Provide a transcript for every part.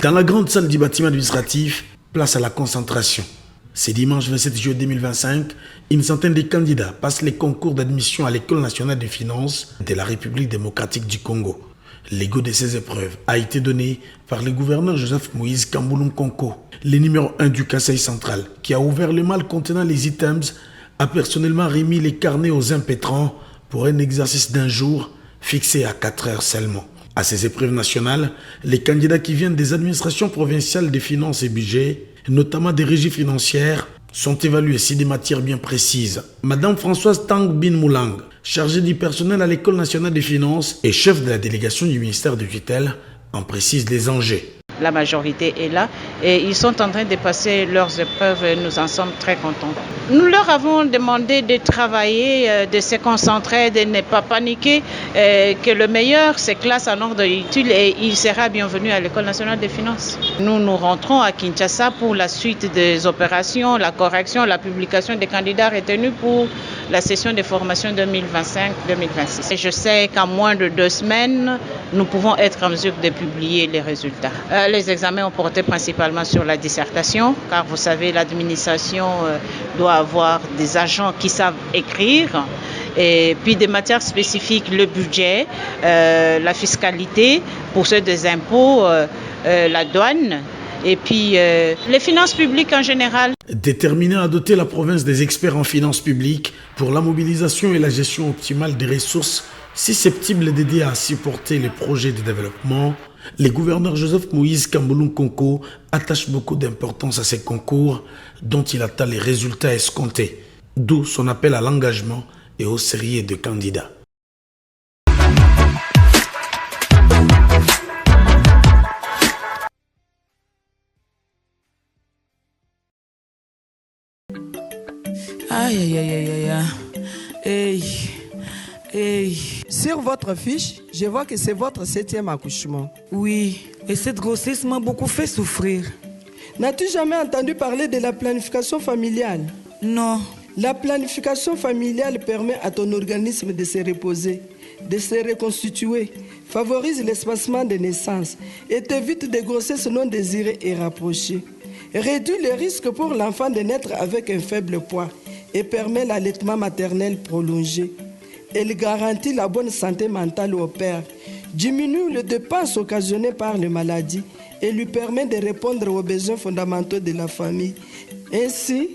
Dans la grande salle du bâtiment administratif, place à la concentration. C'est dimanche 27 juillet 2025, une centaine de candidats passent les concours d'admission à l'École nationale des finances de la République démocratique du Congo. L'ego de ces épreuves a été donné par le gouverneur Joseph Moïse Kambouloum Konko, le numéro 1 du Kasaï central, qui a ouvert le mal contenant les items, a personnellement remis les carnets aux impétrants pour un exercice d'un jour fixé à 4 heures seulement. À ces épreuves nationales, les candidats qui viennent des administrations provinciales des finances et budget, notamment des régies financières, sont évalués sur des matières bien précises. Madame Françoise Tang Bin Moulang, chargée du personnel à l'École nationale des finances et chef de la délégation du ministère de tutelle, en précise les enjeux. La majorité est là et ils sont en train de passer leurs épreuves et nous en sommes très contents. Nous leur avons demandé de travailler, de se concentrer, de ne pas paniquer, que le meilleur se classe en ordre utile et il sera bienvenu à l'École nationale des finances. Nous rentrons à Kinshasa pour la suite des opérations, la correction, la publication des candidats retenus pour la session de formation 2025-2026. Et je sais qu'en moins de 2 semaines, nous pouvons être en mesure de publier les résultats. Les examens ont porté principalement sur la dissertation, car vous savez, l'administration doit avoir des agents qui savent écrire, et puis des matières spécifiques, le budget, la fiscalité, pour ceux des impôts, la douane, et puis les finances publiques en général. Déterminé à doter la province des experts en finances publiques pour la mobilisation et la gestion optimale des ressources susceptibles d'aider à supporter les projets de développement, le gouverneur Joseph Moïse Kambouloum Konko attache beaucoup d'importance à ces concours dont il attend les résultats escomptés, d'où son appel à l'engagement et au sérieux de candidats. Aïe, aïe, aïe, aïe, aïe. Hey. Hey. Sur votre fiche, je vois que c'est votre 7e accouchement. Oui, et cette grossesse m'a beaucoup fait souffrir. N'as-tu jamais entendu parler de la planification familiale? Non. La planification familiale permet à ton organisme de se reposer, de se reconstituer, favorise l'espacement des naissances et t'évite des grossesses non désirées et rapprochées. Réduit les risques pour l'enfant de naître avec un faible poids et permet l'allaitement maternel prolongé. Elle garantit la bonne santé mentale au père, diminue les dépenses occasionnées par les maladies et lui permet de répondre aux besoins fondamentaux de la famille. Ainsi,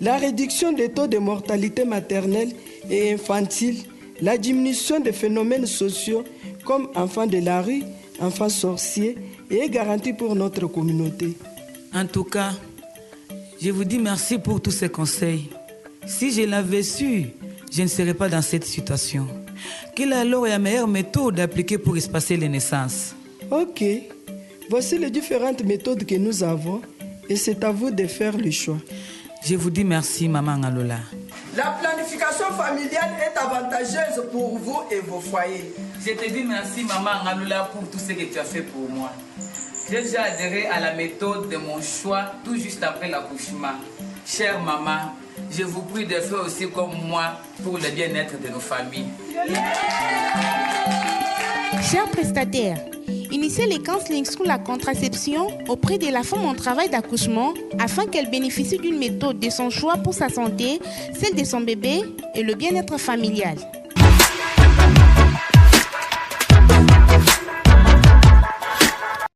la réduction des taux de mortalité maternelle et infantile, la diminution des phénomènes sociaux comme enfants de la rue, enfants sorciers est garantie pour notre communauté. En tout cas, je vous dis merci pour tous ces conseils. Si je l'avais su, je ne serais pas dans cette situation. Quelle est alors la meilleure méthode d'appliquer pour espacer les naissances? Ok, voici les différentes méthodes que nous avons et c'est à vous de faire le choix. Je vous dis merci, Maman Alola. La planification familiale est avantageuse pour vous et vos foyers. Je te dis merci, Maman Alola, pour tout ce que tu as fait pour moi. J'ai déjà adhéré à la méthode de mon choix tout juste après l'accouchement. Chère maman, je vous prie de faire aussi comme moi pour le bien-être de nos familles. Chers prestataires, initiez les counselings sur la contraception auprès de la femme en travail d'accouchement afin qu'elle bénéficie d'une méthode de son choix pour sa santé, celle de son bébé et le bien-être familial.